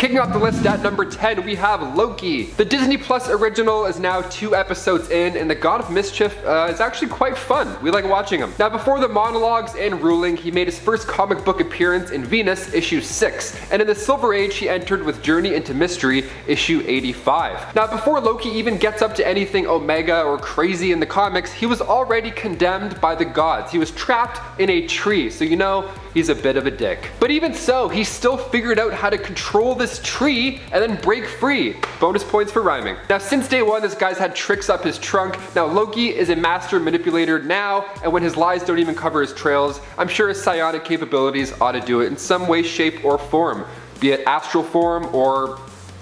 Kicking off the list at number 10, we have Loki. The Disney Plus original is now 2 episodes in, and the God of Mischief is actually quite fun. We like watching him. Now, before the monologues and ruling, he made his first comic book appearance in Venus, issue 6, and in the Silver Age, he entered with Journey into Mystery, issue 85. Now, before Loki even gets up to anything Omega or crazy in the comics, he was already condemned by the gods. He was trapped in a tree, so you know, he's a bit of a dick. But even so, he still figured out how to control this tree and then break free. Bonus points for rhyming. Now, since day one, this guy's had tricks up his trunk. Now, Loki is a master manipulator now, and when his lies don't even cover his trails, I'm sure his psionic capabilities ought to do it in some way, shape, or form. Be it astral form or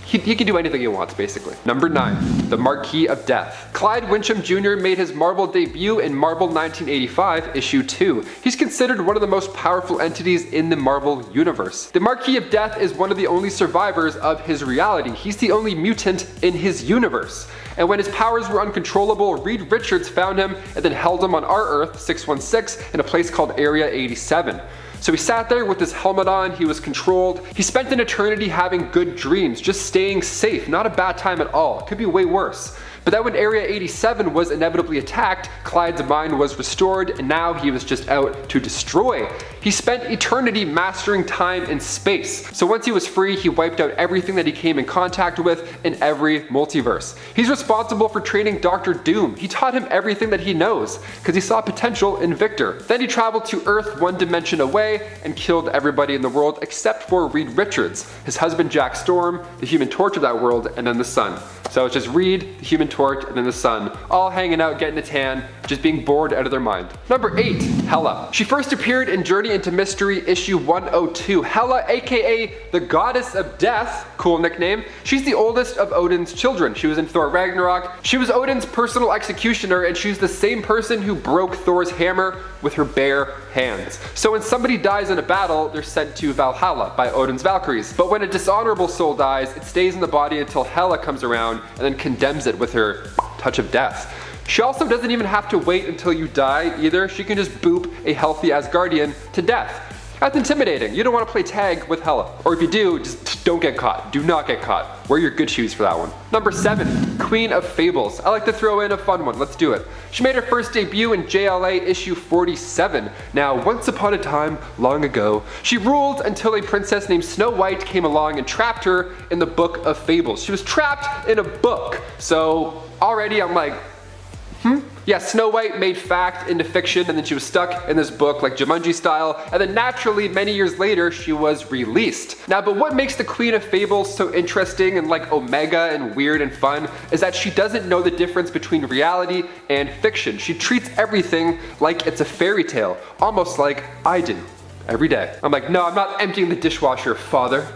he can do anything he wants, basically. Number 9, the Marquis of Death. Clyde Wincham Jr. made his Marvel debut in Marvel 1985, issue 2. He's considered one of the most powerful entities in the Marvel universe. The Marquis of Death is one of the only survivors of his reality. He's the only mutant in his universe. And when his powers were uncontrollable, Reed Richards found him and then held him on our Earth, 616, in a place called Area 87. So he sat there with his helmet on, he was controlled. He spent an eternity having good dreams, just staying safe, not a bad time at all. It could be way worse. But then when Area 87 was inevitably attacked, Clyde's mind was restored, and now he was just out to destroy. He spent eternity mastering time and space. So once he was free, he wiped out everything that he came in contact with in every multiverse. He's responsible for training Dr. Doom. He taught him everything that he knows, because he saw potential in Victor. Then he traveled to Earth one dimension away and killed everybody in the world except for Reed Richards, his husband Jack Storm, the Human Torch of that world, and then the Sun. So it's just Reed, the Human Torch, and then the Sun, all hanging out, getting a tan, just being bored out of their mind. Number 8, Hela. She first appeared in Journey into Mystery, issue 102. Hela, aka the Goddess of Death, cool nickname. She's the oldest of Odin's children. She was in Thor Ragnarok. She was Odin's personal executioner, and she's the same person who broke Thor's hammer with her bare hands. So when somebody dies in a battle, they're sent to Valhalla by Odin's Valkyries. But when a dishonorable soul dies, it stays in the body until Hela comes around and then condemns it with her touch of death. She also doesn't even have to wait until you die either. She can just boop a healthy Asgardian to death. That's intimidating. You don't want to play tag with Hela. Or if you do, just don't get caught. Do not get caught. Wear your good shoes for that one. Number 7, Queen of Fables. I like to throw in a fun one. Let's do it. She made her first debut in JLA issue 47. Now, once upon a time, long ago, she ruled until a princess named Snow White came along and trapped her in the Book of Fables. She was trapped in a book. So already I'm like, yeah, Snow White made fact into fiction, and then she was stuck in this book like Jumanji style, and then naturally many years later she was released. Now, but what makes the Queen of Fables so interesting and like Omega and weird and fun is that she doesn't know the difference between reality and fiction. She treats everything like it's a fairy tale, almost like I do every day. I'm like, no, I'm not emptying the dishwasher, father.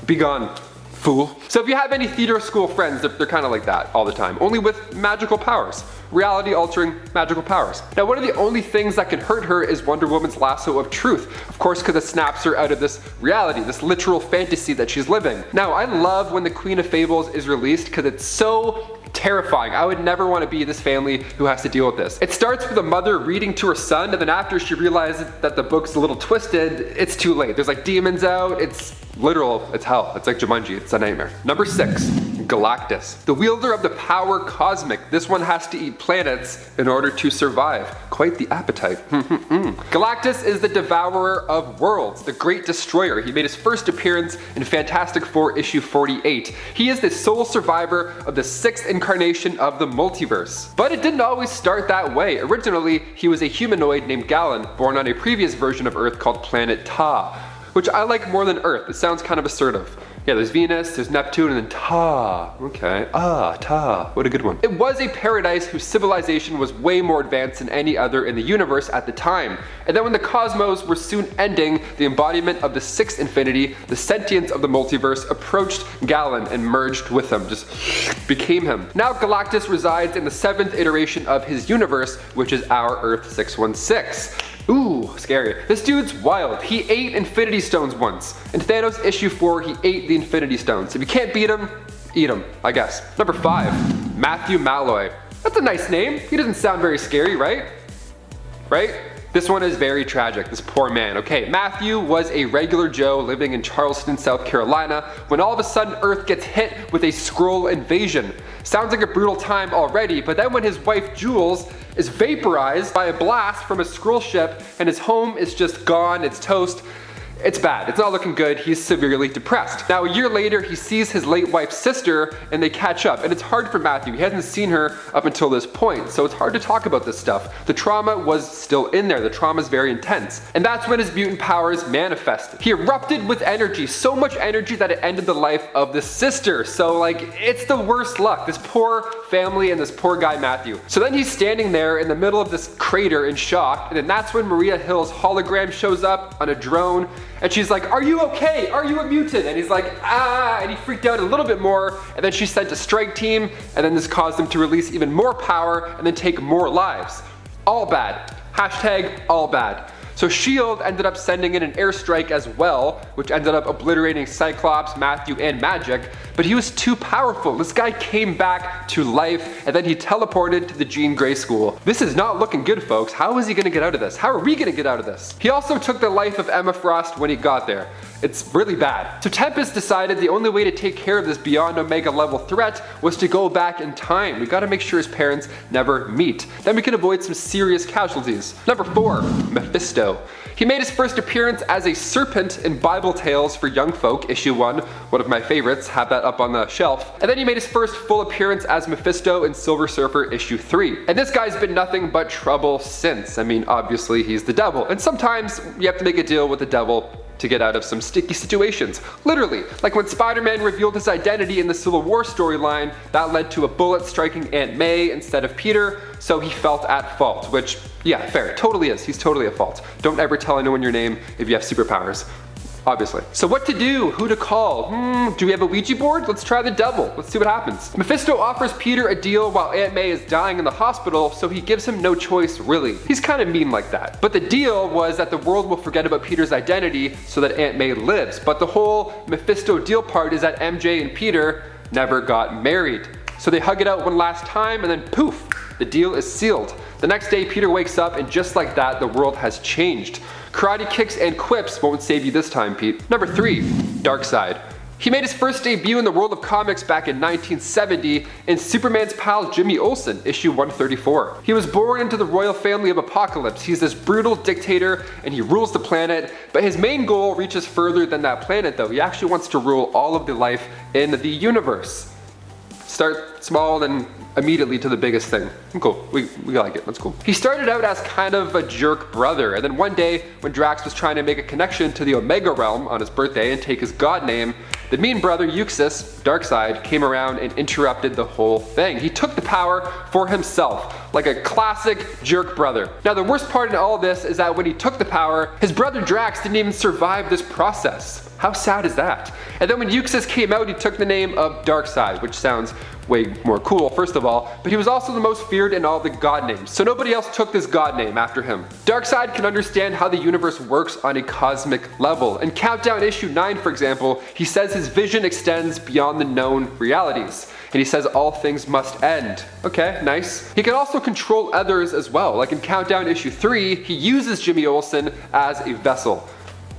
Be gone, fool. So if you have any theater school friends, they're kind of like that all the time, only with magical powers. Reality altering magical powers. Now, one of the only things that can hurt her is Wonder Woman's lasso of truth. Of course, because it snaps her out of this reality, this literal fantasy that she's living. Now, I love when the Queen of Fables is released because it's so terrifying. I would never want to be this family who has to deal with this. It starts with a mother reading to her son, and then after she realizes that the book's a little twisted, it's too late. There's like demons out, it's literal, it's hell. It's like Jumanji, it's a nightmare. Number 6, Galactus. The wielder of the power cosmic. This one has to eat planets in order to survive. Quite the appetite. Galactus is the devourer of worlds, the great destroyer. He made his first appearance in Fantastic Four issue 48. He is the sole survivor of the 6th incarnation of the multiverse. But it didn't always start that way. Originally, he was a humanoid named Galen, born on a previous version of Earth called Planet Ta, which I like more than Earth. It sounds kind of assertive. Yeah, there's Venus, there's Neptune, and then Ta. Okay, Ta. What a good one. It was a paradise whose civilization was way more advanced than any other in the universe at the time. And then when the cosmos were soon ending, the embodiment of the 6th infinity, the sentience of the multiverse, approached Galen and merged with him, just became him. Now Galactus resides in the 7th iteration of his universe, which is our Earth 616. Ooh, scary. This dude's wild. He ate Infinity Stones once. In Thanos issue 4, he ate the Infinity Stones. If you can't beat him, eat him, I guess. Number 5, Matthew Malloy. That's a nice name. He doesn't sound very scary, right? Right? This one is very tragic, this poor man. Okay, Matthew was a regular Joe living in Charleston, South Carolina, when all of a sudden Earth gets hit with a Skrull invasion. Sounds like a brutal time already, but then when his wife Jules is vaporized by a blast from a Skrull ship and his home is just gone, it's toast. It's bad. It's not looking good. He's severely depressed. Now, a year later, he sees his late wife's sister and they catch up. And it's hard for Matthew. He hasn't seen her up until this point, so it's hard to talk about this stuff. The trauma was still in there. The trauma is very intense. And that's when his mutant powers manifested. He erupted with energy, so much energy that it ended the life of the sister. So, like, it's the worst luck. This poor family and this poor guy, Matthew. So then he's standing there in the middle of this crater in shock, and then that's when Maria Hill's hologram shows up on a drone. And she's like, "Are you okay? Are you a mutant?" And he's like, "Ah," and he freaked out a little bit more. And then she sent a strike team, and then this caused them to release even more power and then take more lives. All bad. Hashtag all bad. So S.H.I.E.L.D. ended up sending in an airstrike as well, which ended up obliterating Cyclops, Matthew, and Magic, but he was too powerful. This guy came back to life, and then he teleported to the Jean Grey School. This is not looking good, folks. How is he gonna get out of this? How are we gonna get out of this? He also took the life of Emma Frost when he got there. It's really bad. So Tempest decided the only way to take care of this beyond Omega level threat was to go back in time. We gotta make sure his parents never meet. Then we can avoid some serious casualties. Number 4, Mephisto. He made his first appearance as a serpent in Bible Tales for Young Folk, issue 1, one of my favorites, have that up on the shelf. And then he made his first full appearance as Mephisto in Silver Surfer issue 3. And this guy's been nothing but trouble since. I mean, obviously he's the devil. And sometimes you have to make a deal with the devil to get out of some sticky situations. Literally, like when Spider-Man revealed his identity in the Civil War storyline, that led to a bullet striking Aunt May instead of Peter, so he felt at fault, which, yeah, fair, totally is. He's totally at fault. Don't ever tell anyone your name if you have superpowers. Obviously. So what to do? Who to call? Do we have a Ouija board? Let's try the devil. Let's see what happens. Mephisto offers Peter a deal while Aunt May is dying in the hospital, so he gives him no choice, really. He's kind of mean like that. But the deal was that the world will forget about Peter's identity so that Aunt May lives. But the whole Mephisto deal part is that MJ and Peter never got married. So they hug it out one last time and then poof, the deal is sealed. The next day, Peter wakes up and just like that, the world has changed. Karate kicks and quips won't save you this time, Pete. Number 3, Darkseid. He made his first debut in the world of comics back in 1970 in Superman's pal Jimmy Olsen, issue 134. He was born into the royal family of Apocalypse. He's this brutal dictator and he rules the planet, but his main goal reaches further than that planet though. He actually wants to rule all of the life in the universe. Start small, then immediately to the biggest thing. Cool, we like it, that's cool. He started out as kind of a jerk brother, and then one day when Drax was trying to make a connection to the Omega realm on his birthday and take his god name, the mean brother Euxis, Darkseid, came around and interrupted the whole thing. He took the power for himself, like a classic jerk brother. Now the worst part in all this is that when he took the power, his brother Drax didn't even survive this process. How sad is that? And then when Euxis came out, he took the name of Darkseid, which sounds way more cool, first of all, but he was also the most feared in all the god names, so nobody else took this god name after him. Darkseid can understand how the universe works on a cosmic level. In Countdown issue 9, for example, he says his vision extends beyond the known realities. And he says all things must end. Okay, nice. He can also control others as well. Like in Countdown issue 3, he uses Jimmy Olsen as a vessel.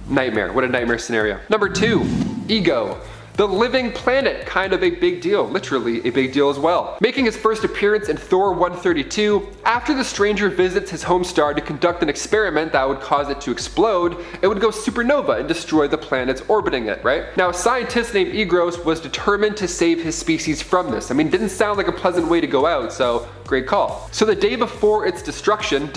Nightmare, what a nightmare scenario. Number 2, Ego. The living planet, kind of a big deal, literally a big deal as well. Making his first appearance in Thor 132, after the stranger visits his home star to conduct an experiment that would cause it to explode, it would go supernova and destroy the planets orbiting it, right? Now a scientist named Egros was determined to save his species from this. I mean, didn't sound like a pleasant way to go out, so great call. So the day before its Destruction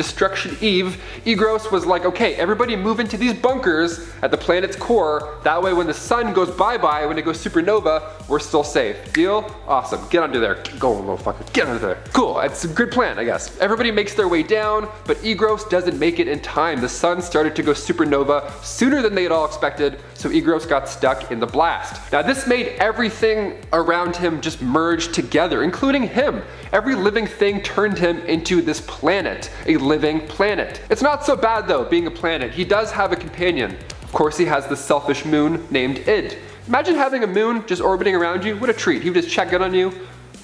Eve, Egros was like, okay, everybody move into these bunkers at the planet's core, that way when the sun goes bye-bye, when it goes supernova, we're still safe. Deal? Awesome. Get under there. Go, little fucker. Get under there. Cool. It's a good plan, I guess. Everybody makes their way down, but Egros doesn't make it in time. The sun started to go supernova sooner than they had all expected, so Egros got stuck in the blast. Now this made everything around him just merge together, including him. Every living thing turned him into this planet, a living planet. It's not so bad though, being a planet. He does have a companion. Of course he has the selfish moon named Id. Imagine having a moon just orbiting around you. What a treat. He would just check in on you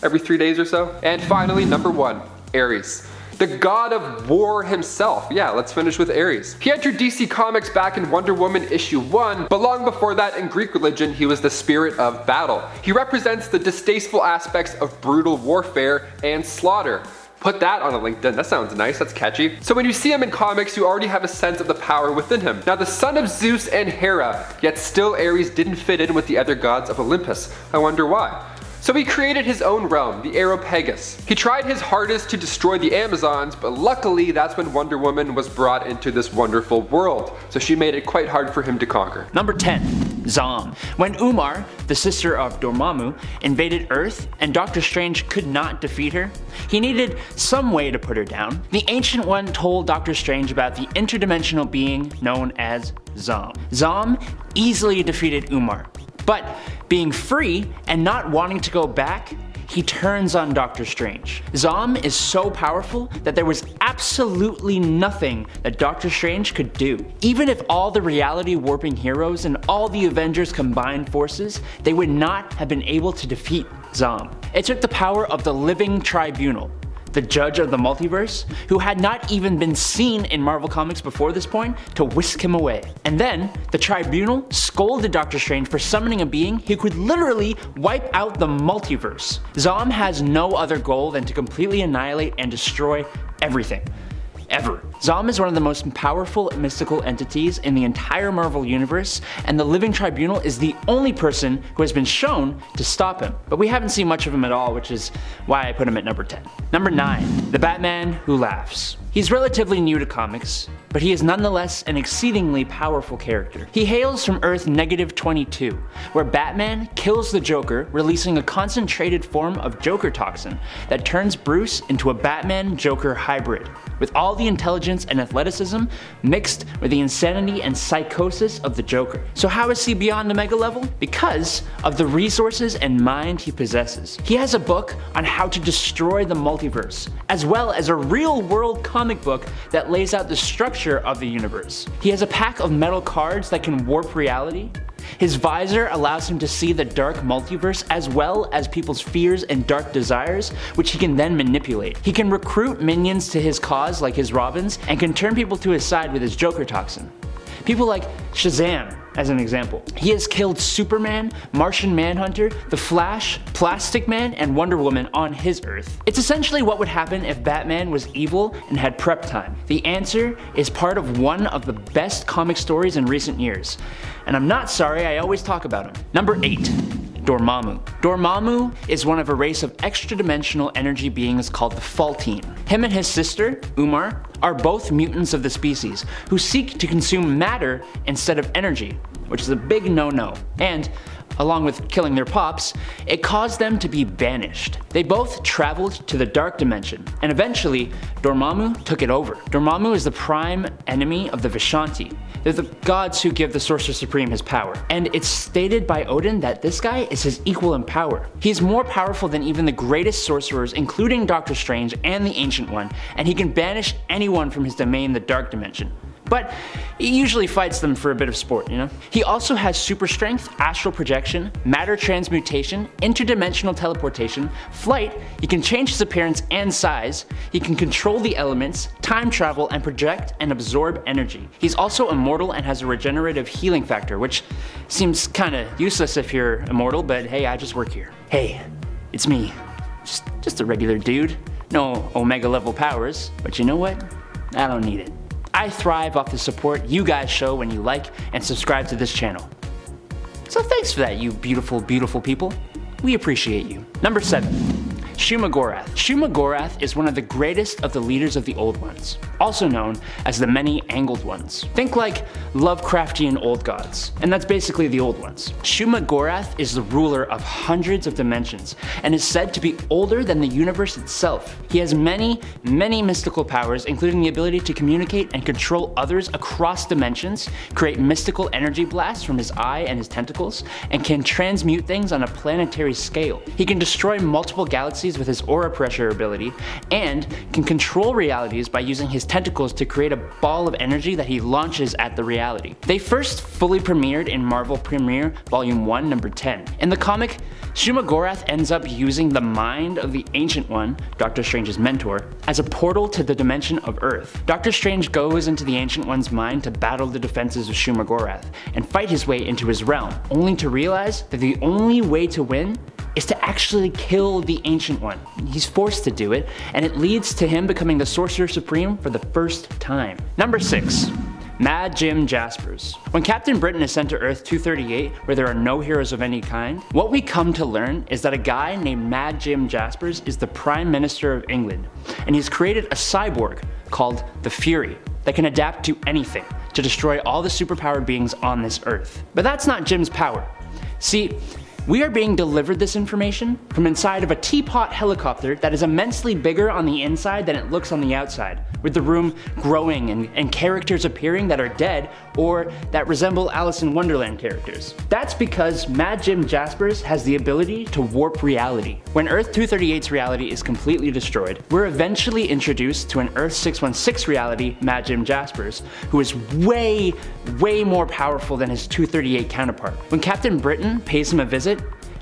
every 3 days or so. And finally, number 1, Ares. the god of war himself. Yeah, let's finish with Ares. He entered DC Comics back in Wonder Woman issue 1, but long before that in Greek religion he was the spirit of battle. He represents the distasteful aspects of brutal warfare and slaughter. Put that on a LinkedIn, that sounds nice, that's catchy. So when you see him in comics, you already have a sense of the power within him. Now the son of Zeus and Hera, yet still Ares didn't fit in with the other gods of Olympus. I wonder why. So he created his own realm, the Areopagus. He tried his hardest to destroy the Amazons, but luckily that's when Wonder Woman was brought into this wonderful world. So she made it quite hard for him to conquer. Number 10. Zom. When Umar, the sister of Dormammu, invaded Earth and Doctor Strange could not defeat her, he needed some way to put her down. The Ancient One told Doctor Strange about the interdimensional being known as Zom. Zom easily defeated Umar, but being free and not wanting to go back, he turns on Doctor Strange. Zom is so powerful that there was absolutely nothing that Doctor Strange could do. Even if all the reality warping heroes and all the Avengers combined forces, they would not have been able to defeat Zom. It took the power of the Living Tribunal, the judge of the multiverse, who had not even been seen in Marvel Comics before this point, to whisk him away. And then, the Tribunal scolded Doctor Strange for summoning a being who could literally wipe out the multiverse. Zom has no other goal than to completely annihilate and destroy everything. Ever. Zom is one of the most powerful mystical entities in the entire Marvel universe, and the Living Tribunal is the only person who has been shown to stop him. But we haven't seen much of him at all, which is why I put him at number 10. Number 9. The Batman Who Laughs. He's relatively new to comics, but he is nonetheless an exceedingly powerful character. He hails from Earth -22, where Batman kills the Joker, releasing a concentrated form of Joker toxin that turns Bruce into a Batman-Joker hybrid, with all the intelligence and athleticism mixed with the insanity and psychosis of the Joker. So how is he beyond Omega level? Because of the resources and mind he possesses. He has a book on how to destroy the multiverse, as well as a real-world comic book that lays out the structure of the universe. He has a pack of metal cards that can warp reality. His visor allows him to see the dark multiverse as well as people's fears and dark desires, which he can then manipulate. He can recruit minions to his cause like his Robins, and can turn people to his side with his Joker toxin. People like Shazam, as an example. He has killed Superman, Martian Manhunter, The Flash, Plastic Man, and Wonder Woman on his Earth. It's essentially what would happen if Batman was evil and had prep time. The answer is part of one of the best comic stories in recent years. And I'm not sorry, I always talk about him. Number 8. Dormammu. Dormammu is one of a race of extra-dimensional energy beings called the Faltine. Him and his sister, Umar, are both mutants of the species, who seek to consume matter instead of energy, which is a big no-no. And, along with killing their pops, it caused them to be banished. They both traveled to the dark dimension, and eventually, Dormammu took it over. Dormammu is the prime enemy of the Vishanti. They're the gods who give the Sorcerer Supreme his power, and it's stated by Odin that this guy is his equal in power. He's more powerful than even the greatest sorcerers, including Doctor Strange and the Ancient One, and he can banish anyone from his domain, the Dark Dimension. But he usually fights them for a bit of sport, you know? He also has super strength, astral projection, matter transmutation, interdimensional teleportation, flight, he can change his appearance and size, he can control the elements, time travel, and project and absorb energy. He's also immortal and has a regenerative healing factor, which seems kinda useless if you're immortal, but hey, I just work here. Hey, it's me. Just a regular dude. No Omega level powers, but you know what? I don't need it. I thrive off the support you guys show when you like and subscribe to this channel. So thanks for that, you beautiful, beautiful people. We appreciate you. Number 7. Shuma-Gorath. Shuma-Gorath is one of the greatest of the leaders of the Old Ones, also known as the Many-Angled Ones. Think like Lovecraftian old gods, and that's basically the Old Ones. Shuma-Gorath is the ruler of hundreds of dimensions, and is said to be older than the universe itself. He has many mystical powers, including the ability to communicate and control others across dimensions, create mystical energy blasts from his eye and his tentacles, and can transmute things on a planetary scale. He can destroy multiple galaxies with his aura pressure ability, and can control realities by using his tentacles to create a ball of energy that he launches at the reality. They first fully premiered in Marvel Premiere Volume 1, number 10. In the comic, Shumagorath ends up using the mind of the Ancient One, Doctor Strange's mentor, as a portal to the dimension of Earth. Doctor Strange goes into the Ancient One's mind to battle the defenses of Shumagorath and fight his way into his realm, only to realize that the only way to win is to actually kill the Ancient One. He's forced to do it, and it leads to him becoming the Sorcerer Supreme for the first time. Number 6. Mad Jim Jaspers. When Captain Britain is sent to Earth 238, where there are no heroes of any kind, what we come to learn is that a guy named Mad Jim Jaspers is the Prime Minister of England, and he's created a cyborg called the Fury that can adapt to anything to destroy all the superpowered beings on this Earth. But that's not Jim's power. See, we are being delivered this information from inside of a teapot helicopter that is immensely bigger on the inside than it looks on the outside, with the room growing and characters appearing that are dead or that resemble Alice in Wonderland characters. That's because Mad Jim Jaspers has the ability to warp reality. When Earth 238's reality is completely destroyed, we're eventually introduced to an Earth 616 reality, Mad Jim Jaspers, who is way more powerful than his 238 counterpart. When Captain Britain pays him a visit,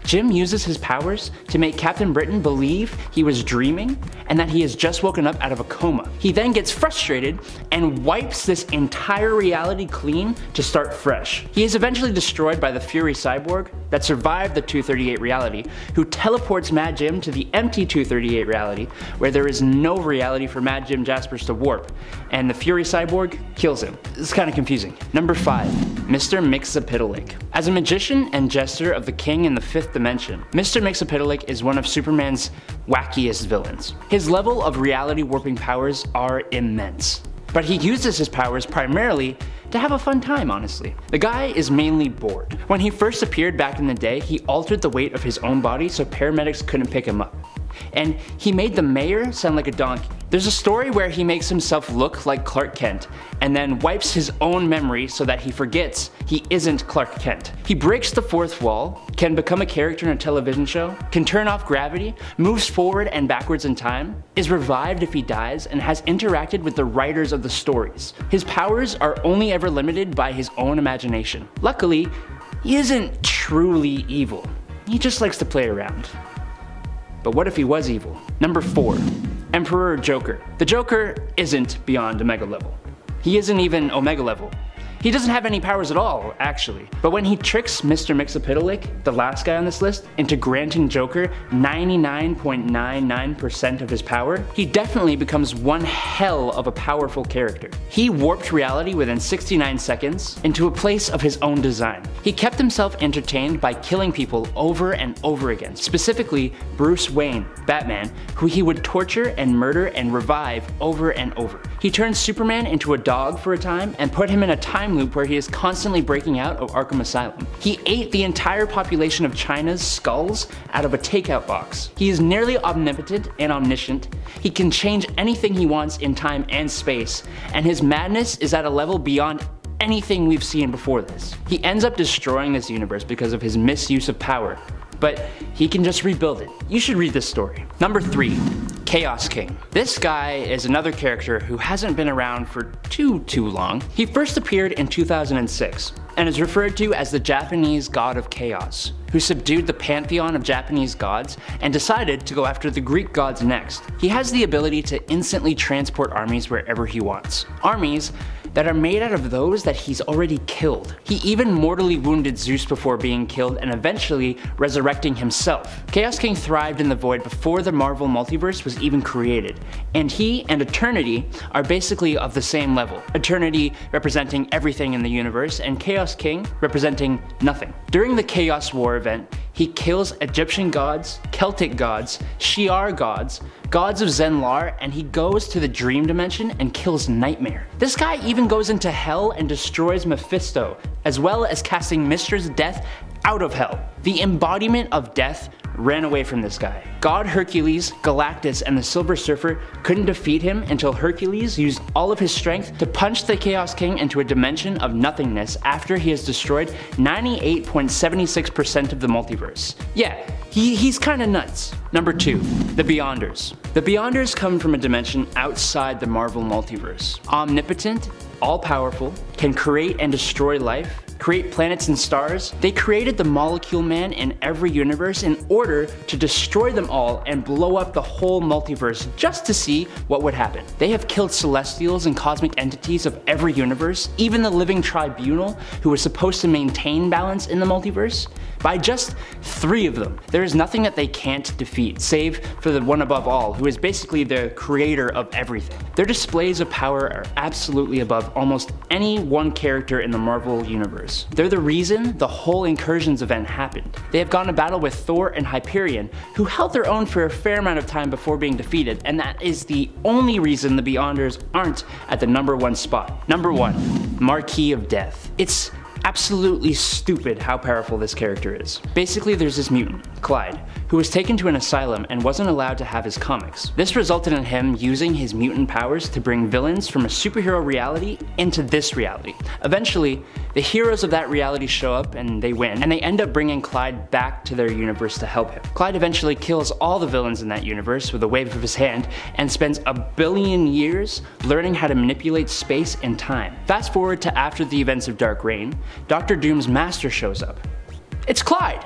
Jim uses his powers to make Captain Britain believe he was dreaming and that he has just woken up out of a coma. He then gets frustrated and wipes this entire reality clean to start fresh. He is eventually destroyed by the Fury cyborg that survived the 238 reality, who teleports Mad Jim to the empty 238 reality, where there is no reality for Mad Jim Jaspers to warp, and the Fury cyborg kills him. It's kind of confusing. Number 5. Mr. Mxyzptlk. As a magician and jester of the king in the 5th dimension, Mr. Mxyzptlk is one of Superman's wackiest villains. His level of reality warping powers are immense, but he uses his powers primarily to have a fun time, honestly. The guy is mainly bored. When he first appeared back in the day, he altered the weight of his own body so paramedics couldn't pick him up. And he made the mayor sound like a donkey. There's a story where he makes himself look like Clark Kent and then wipes his own memory so that he forgets he isn't Clark Kent. He breaks the fourth wall, can become a character in a television show, can turn off gravity, moves forward and backwards in time, is revived if he dies, and has interacted with the writers of the stories. His powers are only ever limited by his own imagination. Luckily, he isn't truly evil. He just likes to play around. But what if he was evil? Number 4. Emperor Joker. The Joker isn't beyond Omega level. He isn't even Omega level. He doesn't have any powers at all, actually. But when he tricks Mr. Mxyzptlk, the last guy on this list, into granting Joker 99.99% of his power, he definitely becomes one hell of a powerful character. He warped reality within 69 seconds into a place of his own design. He kept himself entertained by killing people over and over again, specifically Bruce Wayne, Batman, who he would torture and murder and revive over and over. He turned Superman into a dog for a time and put him in a time loop where he is constantly breaking out of Arkham Asylum. He ate the entire population of China's skulls out of a takeout box. He is nearly omnipotent and omniscient. He can change anything he wants in time and space, and his madness is at a level beyond anything we've seen before this. He ends up destroying this universe because of his misuse of power, but he can just rebuild it. You should read this story. Number 3. Chaos King. This guy is another character who hasn't been around for too long. He first appeared in 2006 and is referred to as the Japanese god of chaos, who subdued the pantheon of Japanese gods and decided to go after the Greek gods next. He has the ability to instantly transport armies wherever he wants. Armies that are made out of those that he's already killed. He even mortally wounded Zeus before being killed and eventually resurrecting himself. Chaos King thrived in the void before the Marvel multiverse was even created, and he and Eternity are basically of the same level. Eternity representing everything in the universe, and Chaos King representing nothing. During the Chaos War event, he kills Egyptian gods, Celtic gods, Shi'ar gods, gods of Zenlar, and he goes to the dream dimension and kills Nightmare. This guy even goes into hell and destroys Mephisto, as well as casting Mistress Death out of hell. The embodiment of death ran away from this guy. God Hercules, Galactus, and the Silver Surfer couldn't defeat him until Hercules used all of his strength to punch the Chaos King into a dimension of nothingness after he has destroyed 98.76% of the multiverse. Yeah, he's kinda nuts. Number 2, the Beyonders. The Beyonders come from a dimension outside the Marvel multiverse. Omnipotent, all-powerful, can create and destroy life, create planets and stars. They created the Molecule Man in every universe in order to destroy them all and blow up the whole multiverse just to see what would happen. They have killed celestials and cosmic entities of every universe, even the living tribunal who was supposed to maintain balance in the multiverse. By just 3 of them, there is nothing that they can't defeat, save for the one above all, who is basically the creator of everything. Their displays of power are absolutely above almost any one character in the Marvel universe. They're the reason the whole Incursions event happened. They have gone to battle with Thor and Hyperion, who held their own for a fair amount of time before being defeated, and that is the only reason the Beyonders aren't at the number 1 spot. Number 1, Marquis of Death. It's absolutely stupid how powerful this character is. Basically, there's this mutant, Clyde, who was taken to an asylum and wasn't allowed to have his comics. This resulted in him using his mutant powers to bring villains from a superhero reality into this reality. Eventually, the heroes of that reality show up and they win, and they end up bringing Clyde back to their universe to help him. Clyde eventually kills all the villains in that universe with a wave of his hand and spends 1 billion years learning how to manipulate space and time. Fast forward to after the events of Dark Reign, Dr. Doom's master shows up. It's Clyde!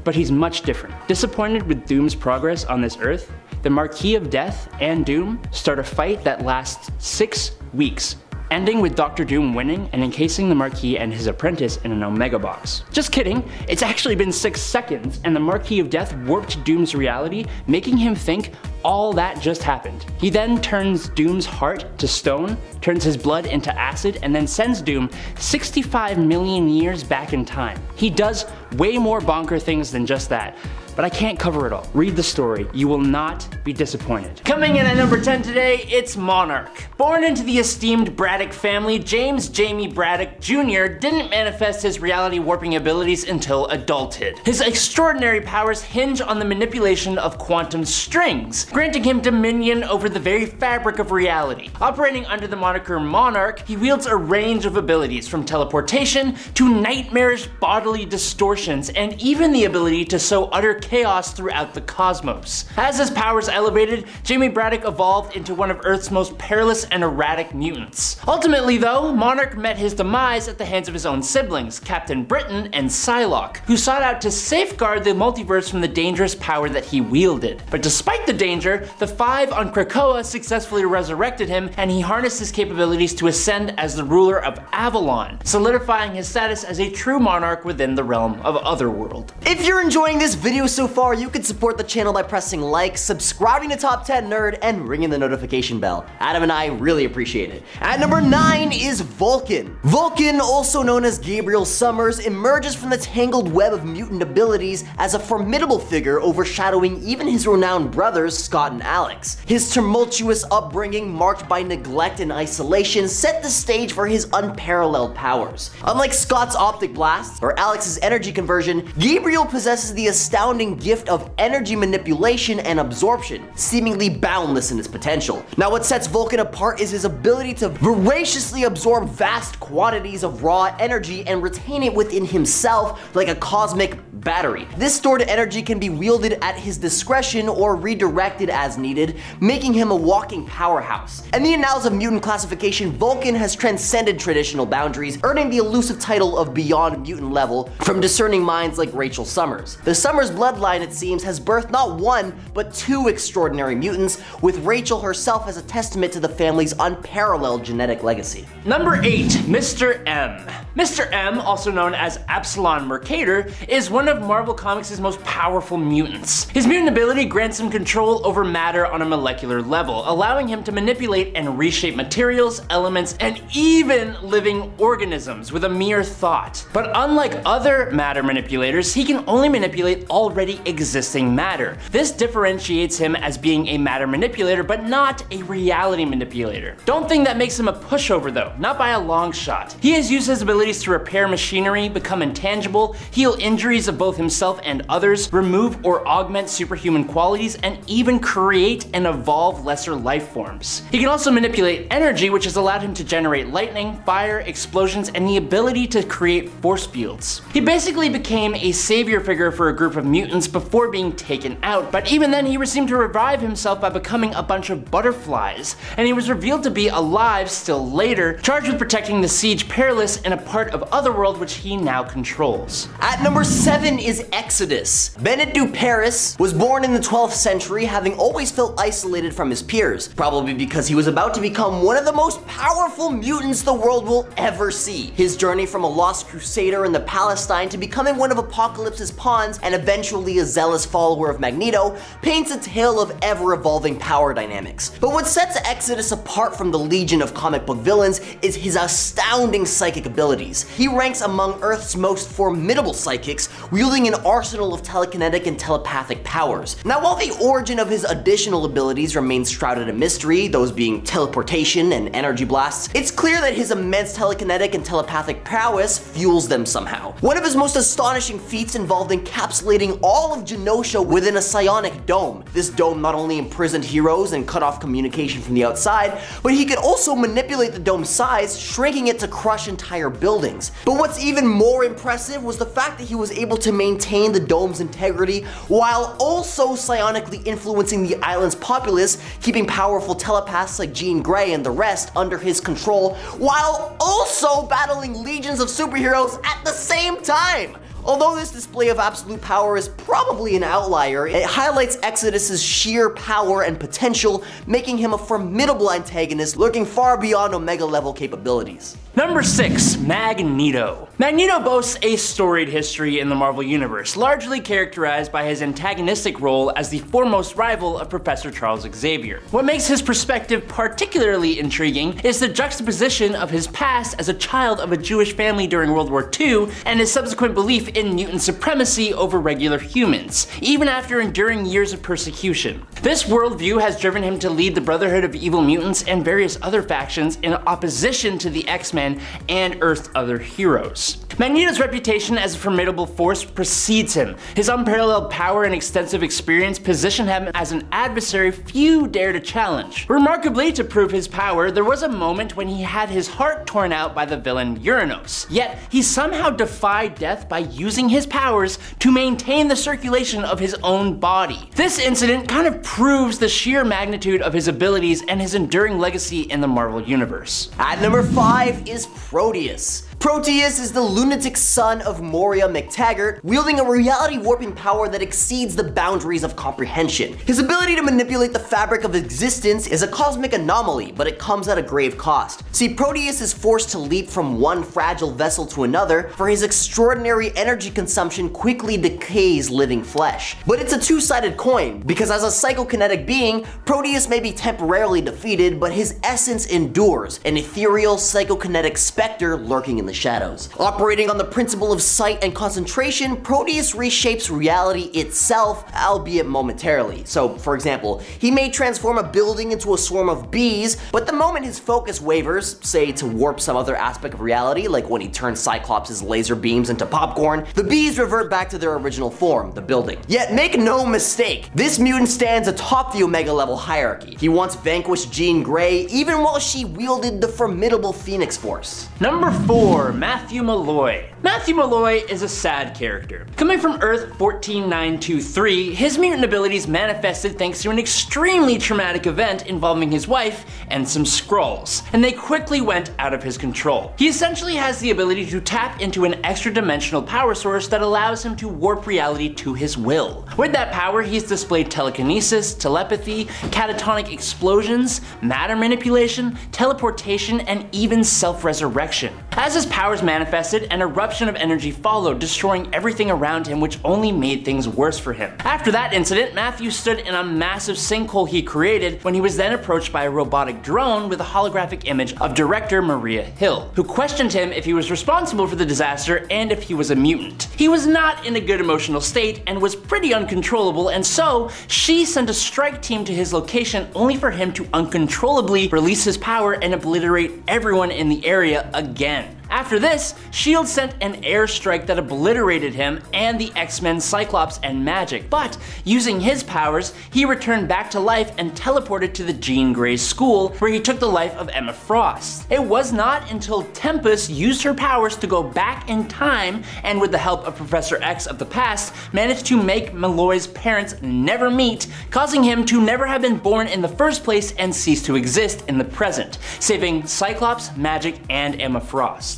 But he's much different. Disappointed with Doom's progress on this Earth, the Marquis of Death and Doom start a fight that lasts 6 weeks, ending with Dr. Doom winning and encasing the Marquis and his apprentice in an Omega box. Just kidding, it's actually been 6 seconds and the Marquis of Death warped Doom's reality, making him think all that just happened. He then turns Doom's heart to stone, turns his blood into acid, and then sends Doom 65 million years back in time. He does way more bonker things than just that, but I can't cover it all. Read the story, you will not be disappointed. Coming in at number 10 today, it's Monarch. Born into the esteemed Braddock family, James Jamie Braddock Jr. didn't manifest his reality warping abilities until adulthood. His extraordinary powers hinge on the manipulation of quantum strings, granting him dominion over the very fabric of reality. Operating under the moniker Monarch, he wields a range of abilities from teleportation to nightmarish bodily distortions and even the ability to sow utter chaos throughout the cosmos. As his powers elevated, Jamie Braddock evolved into one of Earth's most perilous and erratic mutants. Ultimately though, Monarch met his demise at the hands of his own siblings, Captain Britain and Psylocke, who sought out to safeguard the multiverse from the dangerous power that he wielded. But despite the danger, the 5 on Krakoa successfully resurrected him, and he harnessed his capabilities to ascend as the ruler of Avalon, solidifying his status as a true monarch within the realm of Otherworld. If you're enjoying this video so far, you can support the channel by pressing like, subscribing to Top 10 Nerd, and ringing the notification bell. Adam and I really appreciate it. At number 9 is Vulcan. Vulcan, also known as Gabriel Summers, emerges from the tangled web of mutant abilities as a formidable figure overshadowing even his renowned brothers, Scott and Alex. His tumultuous upbringing, marked by neglect and isolation, set the stage for his unparalleled powers. Unlike Scott's optic blast, or Alex's energy conversion, Gabriel possesses the astounding gift of energy manipulation and absorption, seemingly boundless in its potential. Now, what sets Vulcan apart is his ability to voraciously absorb vast quantities of raw energy and retain it within himself like a cosmic battery. This stored energy can be wielded at his discretion or redirected as needed, making him a walking powerhouse. In the annals of mutant classification, Vulcan has transcended traditional boundaries, earning the elusive title of Beyond Mutant Level from discerning minds like Rachel Summers. The Summers bloodline, it seems, has birthed not 1, but 2 extraordinary mutants, with Rachel herself as a testament to the family's unparalleled genetic legacy. Number 8, Mr. M. Mr. M, also known as Absalom Mercator, is one of Marvel Comics' most powerful mutants. His mutant ability grants him control over matter on a molecular level, allowing him to manipulate and reshape materials, elements, and even living organisms with a mere thought. But unlike other matter manipulators, he can only manipulate already already existing matter. This differentiates him as being a matter manipulator, but not a reality manipulator. Don't think that makes him a pushover though, not by a long shot. He has used his abilities to repair machinery, become intangible, heal injuries of both himself and others, remove or augment superhuman qualities, and even create and evolve lesser life forms. He can also manipulate energy, which has allowed him to generate lightning, fire, explosions, and the ability to create force fields. He basically became a savior figure for a group of mutants before being taken out, but even then he seemed to revive himself by becoming a bunch of butterflies, and he was revealed to be alive still later, charged with protecting the Siege Perilous in a part of Otherworld which he now controls. At number 7 is Exodus. Bennett du Paris was born in the 12th century, having always felt isolated from his peers, probably because he was about to become one of the most powerful mutants the world will ever see. His journey from a lost crusader in the Palestine to becoming one of Apocalypse's pawns and eventually a zealous follower of Magneto paints a tale of ever-evolving power dynamics. But what sets Exodus apart from the legion of comic book villains is his astounding psychic abilities. He ranks among Earth's most formidable psychics, wielding an arsenal of telekinetic and telepathic powers. Now, while the origin of his additional abilities remains shrouded in mystery, those being teleportation and energy blasts, it's clear that his immense telekinetic and telepathic prowess fuels them somehow. One of his most astonishing feats involved encapsulating all of Genosha within a psionic dome. This dome not only imprisoned heroes and cut off communication from the outside, but he could also manipulate the dome's size, shrinking it to crush entire buildings. But what's even more impressive was the fact that he was able to maintain the dome's integrity while also psionically influencing the island's populace, keeping powerful telepaths like Jean Grey and the rest under his control, while also battling legions of superheroes at the same time. Although this display of absolute power is probably an outlier, it highlights Exodus's sheer power and potential, making him a formidable antagonist lurking far beyond Omega level capabilities. Number 6, Magneto. Magneto boasts a storied history in the Marvel Universe, largely characterized by his antagonistic role as the foremost rival of Professor Charles Xavier. What makes his perspective particularly intriguing is the juxtaposition of his past as a child of a Jewish family during World War II and his subsequent belief in mutant supremacy over regular humans, even after enduring years of persecution. This worldview has driven him to lead the Brotherhood of Evil Mutants and various other factions in opposition to the X-Men and Earth's other heroes. Magneto's reputation as a formidable force precedes him. His unparalleled power and extensive experience position him as an adversary few dare to challenge. Remarkably, to prove his power, there was a moment when he had his heart torn out by the villain Uranos. Yet, he somehow defied death by using his powers to maintain the circulation of his own body. This incident kind of proves the sheer magnitude of his abilities and his enduring legacy in the Marvel Universe. At number 5 is Proteus. Proteus is the lunatic son of Moria McTaggart, wielding a reality warping power that exceeds the boundaries of comprehension. His ability to manipulate the fabric of existence is a cosmic anomaly, but it comes at a grave cost. See, Proteus is forced to leap from one fragile vessel to another, for his extraordinary energy consumption quickly decays living flesh. But it's a two-sided coin, because as a psychokinetic being, Proteus may be temporarily defeated, but his essence endures, an ethereal psychokinetic specter lurking in the shadows. Operating on the principle of sight and concentration, Proteus reshapes reality itself, albeit momentarily. So, for example, he may transform a building into a swarm of bees, but the moment his focus wavers, say to warp some other aspect of reality, like when he turns Cyclops' laser beams into popcorn, the bees revert back to their original form, the building. Yet make no mistake, this mutant stands atop the Omega level hierarchy. He once vanquished Jean Grey, even while she wielded the formidable Phoenix Force. Number 4, Matthew Malloy. Matthew Malloy is a sad character. Coming from Earth 14923, his mutant abilities manifested thanks to an extremely traumatic event involving his wife and some Skrulls, and they quickly went out of his control. He essentially has the ability to tap into an extra-dimensional power source that allows him to warp reality to his will. With that power, he's displayed telekinesis, telepathy, catatonic explosions, matter manipulation, teleportation, and even self-resurrection. As his powers manifested and erupted eruption of energy followed, destroying everything around him, which only made things worse for him. After that incident, Matthew stood in a massive sinkhole he created when he was then approached by a robotic drone with a holographic image of director Maria Hill, who questioned him if he was responsible for the disaster and if he was a mutant. He was not in a good emotional state and was pretty uncontrollable, and so she sent a strike team to his location only for him to uncontrollably release his power and obliterate everyone in the area again. After this, S.H.I.E.L.D. sent an airstrike that obliterated him and the X-Men, Cyclops, and Magic, but using his powers, he returned back to life and teleported to the Jean Grey's school, where he took the life of Emma Frost. It was not until Tempest used her powers to go back in time and, with the help of Professor X of the past, managed to make Malloy's parents never meet, causing him to never have been born in the first place and cease to exist in the present, saving Cyclops, Magic, and Emma Frost.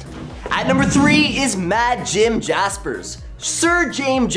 At number 3 is Mad Jim Jaspers. Sir James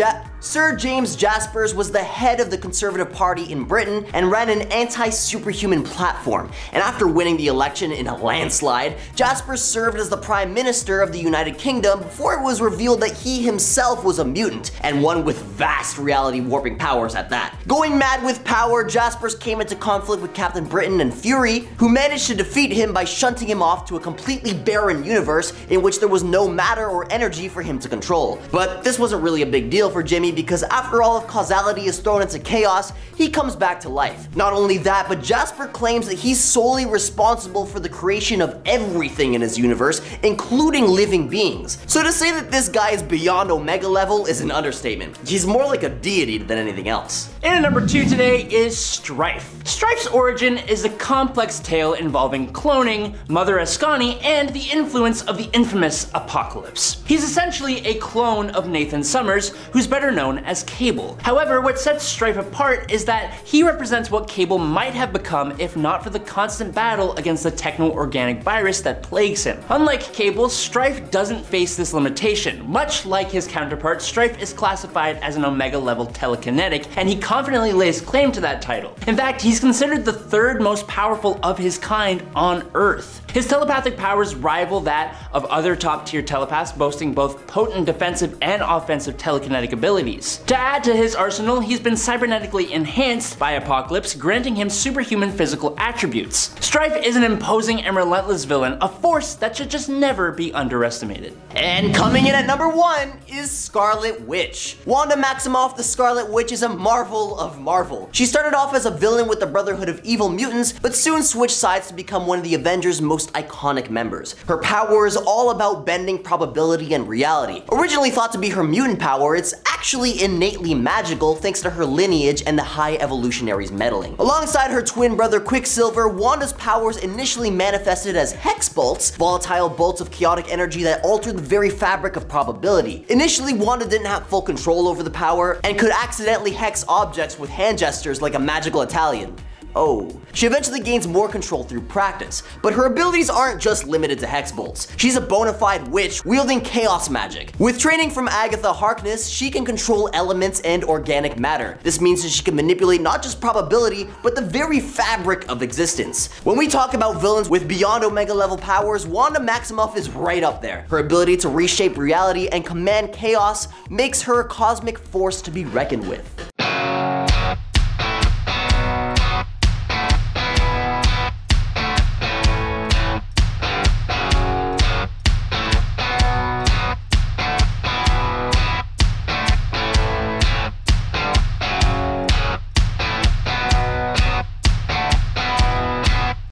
Jaspers was the head of the Conservative Party in Britain and ran an anti-superhuman platform. And after winning the election in a landslide, Jaspers served as the Prime Minister of the United Kingdom before it was revealed that he himself was a mutant, and one with vast reality warping powers at that. Going mad with power, Jaspers came into conflict with Captain Britain and Fury, who managed to defeat him by shunting him off to a completely barren universe in which there was no matter or energy for him to control. But this wasn't really a big deal for Jimmy, because after all of causality is thrown into chaos, he comes back to life. Not only that, but Jasper claims that he's solely responsible for the creation of everything in his universe, including living beings. So to say that this guy is beyond Omega level is an understatement. He's more like a deity than anything else. And at number 2 today is Strife. Strife's origin is a complex tale involving cloning, Mother Ascani, and the influence of the infamous Apocalypse. He's essentially a clone of Nathan Summers, who's better known as Cable. However, what sets Strife apart is that he represents what Cable might have become if not for the constant battle against the techno-organic virus that plagues him. Unlike Cable, Strife doesn't face this limitation. Much like his counterpart, Strife is classified as an Omega level telekinetic, and he confidently lays claim to that title. In fact, he's considered the 3rd most powerful of his kind on Earth. His telepathic powers rival that of other top-tier telepaths, boasting both potent defensive and offensive telekinetic abilities. To add to his arsenal, he's been cybernetically enhanced by Apocalypse, granting him superhuman physical attributes. Strife is an imposing and relentless villain, a force that should just never be underestimated. And coming in at number 1 is Scarlet Witch. Wanda Maximoff, the Scarlet Witch, is a marvel of Marvel. She started off as a villain with the Brotherhood of Evil Mutants, but soon switched sides to become one of the Avengers' most iconic members. Her power is all about bending probability and reality. Originally thought to be her mutant power, it's actually innately magical thanks to her lineage and the High Evolutionaries meddling. Alongside her twin brother Quicksilver, Wanda's powers initially manifested as hex bolts, volatile bolts of chaotic energy that altered the very fabric of probability. Initially, Wanda didn't have full control over the power and could accidentally hex objects with hand gestures like a magical Italian. Oh. She eventually gains more control through practice, but her abilities aren't just limited to hex bolts. She's a bona fide witch wielding chaos magic. With training from Agatha Harkness, she can control elements and organic matter. This means that she can manipulate not just probability, but the very fabric of existence. When we talk about villains with beyond Omega level powers, Wanda Maximoff is right up there. Her ability to reshape reality and command chaos makes her a cosmic force to be reckoned with.